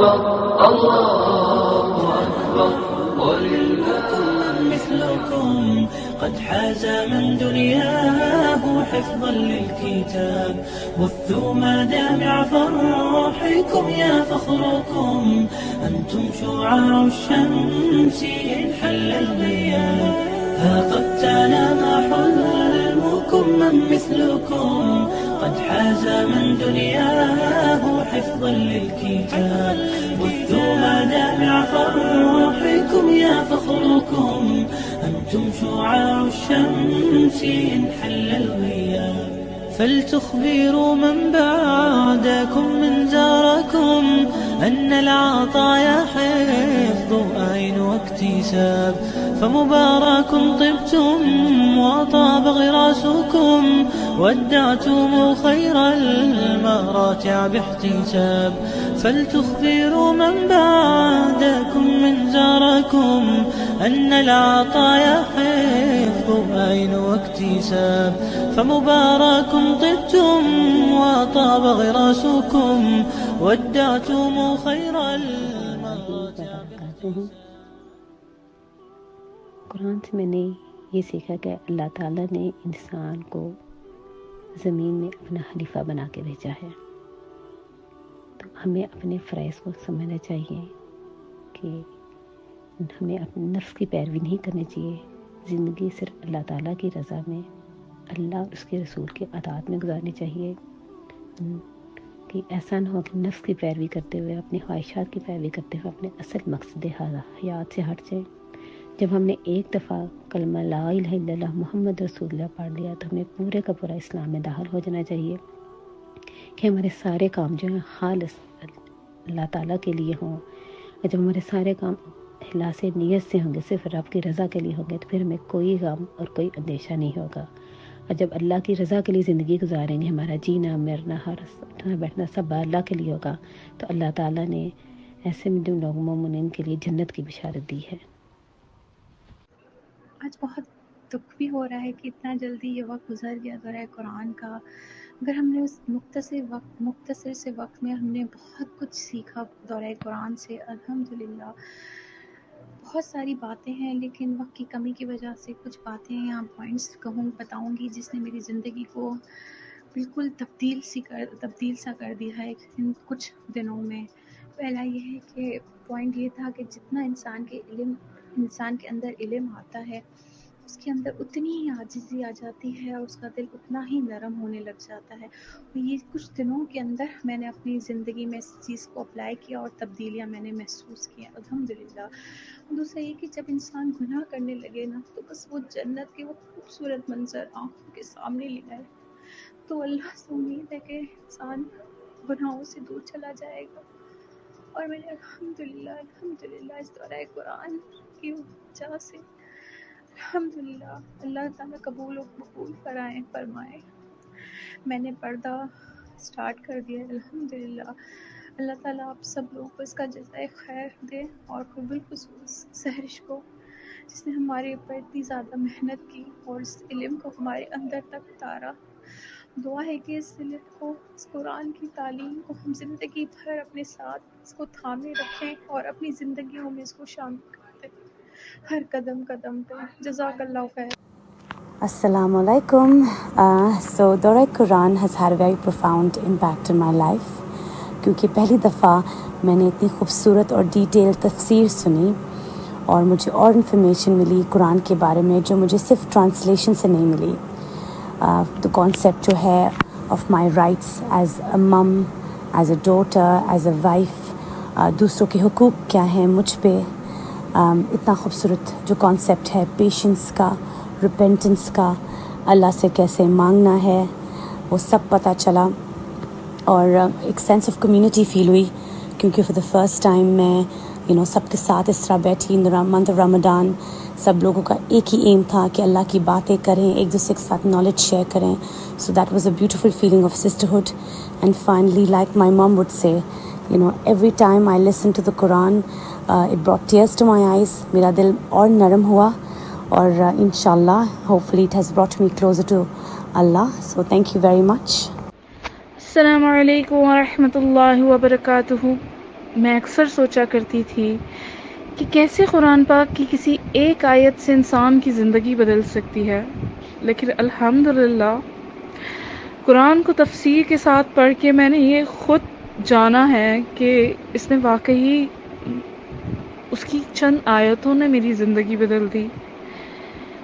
أكبر الله أكبر ولله مثلكم قد حاز من دنياه حفظا للكتاب بثوا مدامع فرحكم يا فخركم أنتم شعاع الشمس إن حل الغياب ها قد تنام حلمكم من مثلكم قد حاز من دنياه حفظا للكتاب بثوا مدامع فرحكم يا فخركم أنتم شعاع الشمس إن حل الغياب فلتخبروا من بعدكم من زاركم أن العطايا حفظ أين واكتساب فمبارك طبتم وطاب غراسكم ودعتم خير المراتع باحتساب فلتخبروا من بعدكم من زاركم أن العطايا حفظ أين واكتساب فمبارك طبتم وطاب غراسكم ودعتم خير المراتع باحتساب. قرآن سے میں نے یہ سیکھا کہ اللہ تعالیٰ نے انسان کو زمین میں اپنا خلیفہ بنا کے بھیجا ہے، تو ہمیں اپنے فرائض کو سمجھنا چاہیے کہ ہمیں اپنے نفس کی پیروی نہیں کرنی چاہیے. زندگی صرف اللہ تعالیٰ کی رضا میں، اللہ اور اس کے رسول کے اطاعت میں گزارنی چاہیے، کہ ایسا نہ ہو کہ نفس کی پیروی کرتے ہوئے، اپنی خواہشات کی پیروی کرتے ہوئے اپنے اصل مقصد حیات سے ہٹ جائیں. جب ہم نے ایک دفعہ کلمہ لا الہ الا اللہ محمد رسول اللہ پڑھ لیا تو ہمیں پورے کا پورا اسلام میں داخل ہو جانا چاہیے، کہ ہمارے سارے کام جو ہیں خالص اللہ تعالیٰ کے لیے ہوں. اور جب ہمارے سارے کام اخلاص نیت سے ہوں گے، صرف رب کی رضا کے لیے ہوں گے، تو پھر ہمیں کوئی غم اور کوئی اندیشہ نہیں ہوگا. اور جب اللہ کی رضا کے لیے زندگی گزاریں گے، ہمارا جینا مرنا ہر اٹھنا بیٹھنا سب اللہ کے لیے ہوگا، تو اللہ تعالیٰ نے ایسے لوگوں مومنین کے لیے جنت کی بشارت دی ہے. آج بہت دکھ بھی ہو رہا ہے کہ اتنا جلدی یہ وقت گزر گیا دورہ قرآن کا. اگر ہم نے اس مختصر سے وقت میں ہم نے بہت کچھ سیکھا دورہ قرآن سے، الحمدللہ. بہت ساری باتیں ہیں، لیکن وقت کی کمی کی وجہ سے کچھ باتیں یہاں پوائنٹس بتاؤں گی جس نے میری زندگی کو بالکل تبدیل سا کر دیا ہے ان کچھ دنوں میں. پہلا یہ ہے کہ پوائنٹ یہ تھا کہ جتنا انسان کے اندر علم آتا ہے، اس کے اندر اتنی ہی عاجزی آ جاتی ہے اور اس کا دل اتنا ہی نرم ہونے لگ جاتا ہے. اور یہ کچھ دنوں کے اندر میں نے اپنی زندگی میں اس چیز کو اپلائی کیا اور تبدیلیاں میں نے محسوس کی ہیں، الحمدللہ. دوسرا یہ کہ جب انسان گناہ کرنے لگے نا، تو بس وہ جنت کے وہ خوبصورت منظر آنکھوں کے سامنے لے آئے، تو اللہ سے امید ہے کہ انسان گناہوں سے دور چلا جائے گا. اور میں نے الحمدللہ اس دورہ قرآن کی وجہ سے الحمدللہ اللہ تعالیٰ قبول و مقبول فرمائے. میں نے پردہ سٹارٹ کر دیا ہے، الحمدللہ. اللہ تعالیٰ آپ سب لوگوں کو اس کا جزائے خیر دے، اور بالخصوص سحرش کو، جس نے ہمارے اوپر اتنی زیادہ محنت کی اور اس علم کو ہمارے اندر تک اتارا. دعا ہے کہ اس علم کو، اس قرآن کی تعلیم کو ہم زندگی بھر اپنے ساتھ اس کو تھامے رکھیں اور اپنی زندگیوں میں اس کو شامل کرتے ہر قدم پہ. جزاک اللہ خیر. Assalamu alaikum. So Dora Quran has had a very profound impact in my life, کیونکہ پہلی دفعہ میں نے اتنی خوبصورت اور ڈیٹیل تفسیر سنی اور مجھے اور انفارمیشن ملی قرآن کے بارے میں جو مجھے صرف ٹرانسلیشن سے نہیں ملی. تو کانسیپٹ جو ہے of my rights as a mum, as a daughter, as a wife, دوسروں کے حقوق کیا ہیں مجھ پہ، اتنا خوبصورت جو کانسیپٹ ہے پیشنس کا، ریپینٹنس کا، اللہ سے کیسے مانگنا ہے، وہ سب پتہ چلا. اور ایک سینس آف کمیونٹی فیل ہوئی، کیونکہ فار دا فرسٹ ٹائم میں سب کے ساتھ اس طرح بیٹھی ان منتھ آف رمضان. سب لوگوں کا ایک ہی ایم تھا کہ اللہ کی باتیں کریں، ایک دوسرے کے ساتھ نالج شیئر کریں. So that was a beautiful feeling of sisterhood. And finally like my mum would say every time I listen to the Quran it brought tears to my eyes. میرا دل اور نرم ہوا، اور انشاءاللہ hopefully it has brought me closer to Allah. So thank you very much. السلام علیکم ورحمۃ اللہ وبرکاتہ. میں اکثر سوچا کرتی تھی کہ کیسے قرآن پاک کی کسی ایک آیت سے انسان کی زندگی بدل سکتی ہے، لیکن الحمدللہ قرآن کو تفسیر کے ساتھ پڑھ کے میں نے یہ خود جانا ہے کہ اس نے واقعی، اس کی چند آیتوں نے میری زندگی بدل دی۔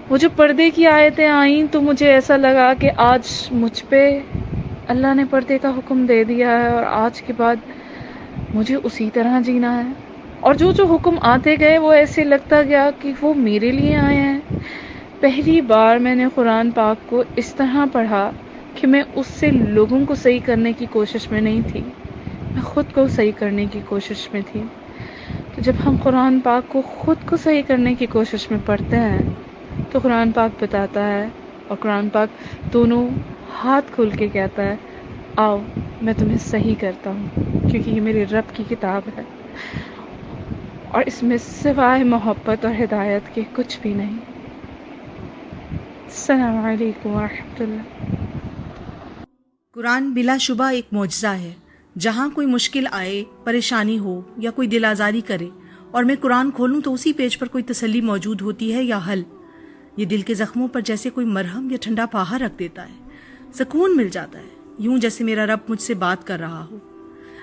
وہ جو پردے کی آیتیں آئیں تو مجھے ایسا لگا کہ آج مجھ پہ اللہ نے پردے کا حکم دے دیا ہے، اور آج کے بعد مجھے اسی طرح جینا ہے۔ اور جو جو حکم آتے گئے وہ ایسے لگتا گیا کہ وہ میرے لیے آئے ہیں۔ پہلی بار میں نے قرآن پاک کو اس طرح پڑھا کہ میں اس سے لوگوں کو صحیح کرنے کی کوشش میں نہیں تھی، میں خود کو صحیح کرنے کی کوشش میں تھی۔ تو جب ہم قرآن پاک کو خود کو صحیح کرنے کی کوشش میں پڑھتے ہیں تو قرآن پاک بتاتا ہے، اور قرآن پاک دونوں ہاتھ کھول کے کہتا ہے، آؤ میں تمہیں صحیح کرتا ہوں، کیونکہ یہ میرے رب کی کتاب ہے، اور اس میں سوائے محبت اور ہدایت کے کچھ بھی نہیں۔ السلام علیکم ورحمۃ اللہ۔ قرآن بلا شبہ ایک معجزہ ہے۔ جہاں کوئی مشکل آئے، پریشانی ہو یا کوئی دل آزاری کرے اور میں قرآن کھولوں تو اسی پیج پر کوئی تسلی موجود ہوتی ہے یا حل۔ یہ دل کے زخموں پر جیسے کوئی مرہم یا ٹھنڈا پاہا رکھ دیتا ہے، سکون مل جاتا ہے، یوں جیسے میرا رب مجھ سے بات کر رہا ہو۔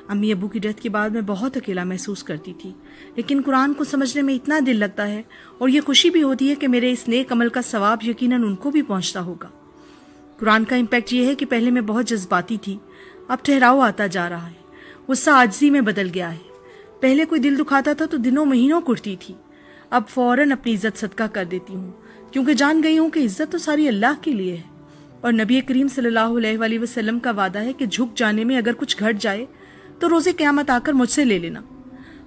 امی ابو کی ڈیتھ کے بعد میں بہت اکیلا محسوس کرتی تھی، لیکن قرآن کو سمجھنے میں اتنا دل لگتا ہے، اور یہ خوشی بھی ہوتی ہے کہ میرے اس نیک عمل کا ثواب یقیناً ان کو بھی پہنچتا ہوگا۔ قرآن کا امپیکٹ یہ ہے کہ پہلے میں بہت جذباتی تھی، اب ٹھہراؤ آتا جا رہا ہے، غصہ عاجزی میں بدل گیا ہے۔ پہلے کوئی دل دکھاتا تھا تو دنوں مہینوں کٹتی تھی، اب فوراً اپنی عزت صدقہ کر دیتی ہوں، کیونکہ جان گئی ہوں کہ عزت تو ساری اللہ کے لیے ہے، اور نبی کریم صلی اللہ علیہ وآلہ وسلم کا وعدہ ہے کہ جھک جانے میں اگر کچھ گھٹ جائے تو روز قیامت آ کر مجھ سے لے لینا۔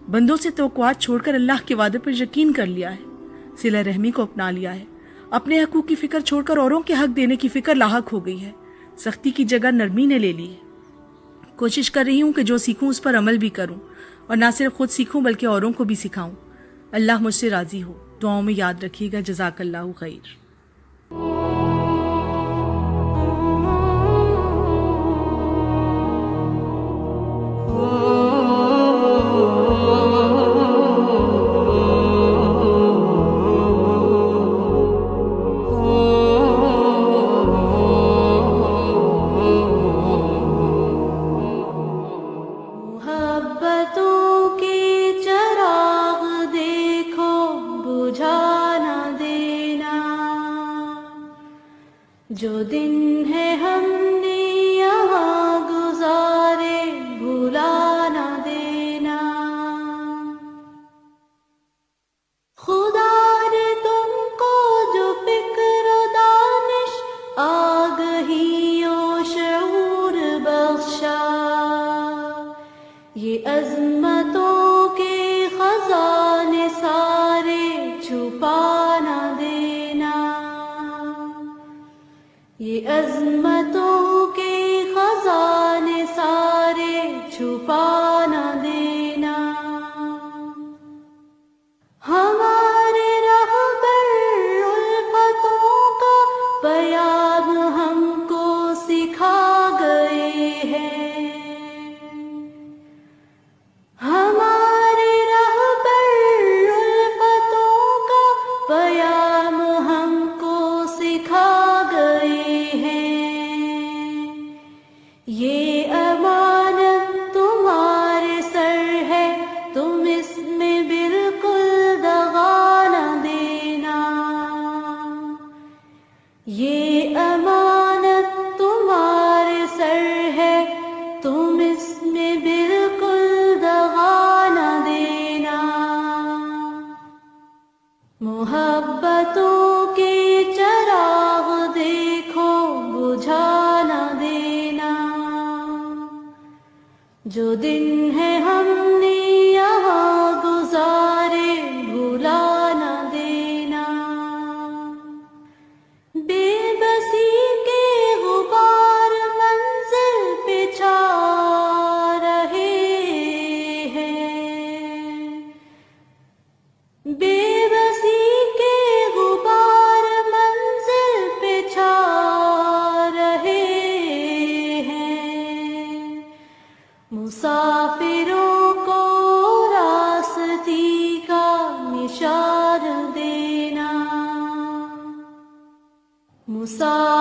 بندوں سے توقعات چھوڑ کر اللہ کے وعدے پر یقین کر لیا ہے، صلہ رحمی کو اپنا لیا ہے، اپنے حقوق کی فکر چھوڑ کر اوروں کے حق دینے کی فکر لاحق ہو گئی ہے، سختی کی جگہ نرمی نے لے لی ہے۔ کوشش کر رہی ہوں کہ جو سیکھوں اس پر عمل بھی کروں، اور نہ صرف خود سیکھوں بلکہ اوروں کو بھی سکھاؤں۔ اللہ مجھ سے راضی ہو، دعاؤں میں یاد رکھیے گا۔ جزاک اللہ خیر۔ محبتوں کے چراغ دیکھو بجھا نہ دینا، جو دن ہے ہم نے یہاں گزارے بھلا نہ دینا۔ خدا نے تم کو جو فکر و دانش، آگہی و شعور بخشا، یہ عظمتوں کے خزانے سارے چھپا نہ دینا، یہ عظمتوں کے خزانے سارے چھپا نہ دینا۔ ہمارے رہبر الفتوں کا پیام ہم کو سکھا گئے ہیں، ہمارے رہبر الفتوں کا پیام ہم کو سکھا گئے ہیں، یہ امانت تمہارے سر ہے، تم اس میں بالکل دغا نہ دینا، یہ امانت تمہارے سر ہے، تم اس میں بالکل دغا نہ دینا۔ محبتوں کے چراغ دیکھو بجھا نہ دینا، جو دن ہے ہم نے یہاں گزارے بھلا نہ دینا۔ بے بسی کے غبار منزل پہ چھا رہے ہیں، بے بسی کے غبار منزل پہ چھا رہے ہیں، مسافروں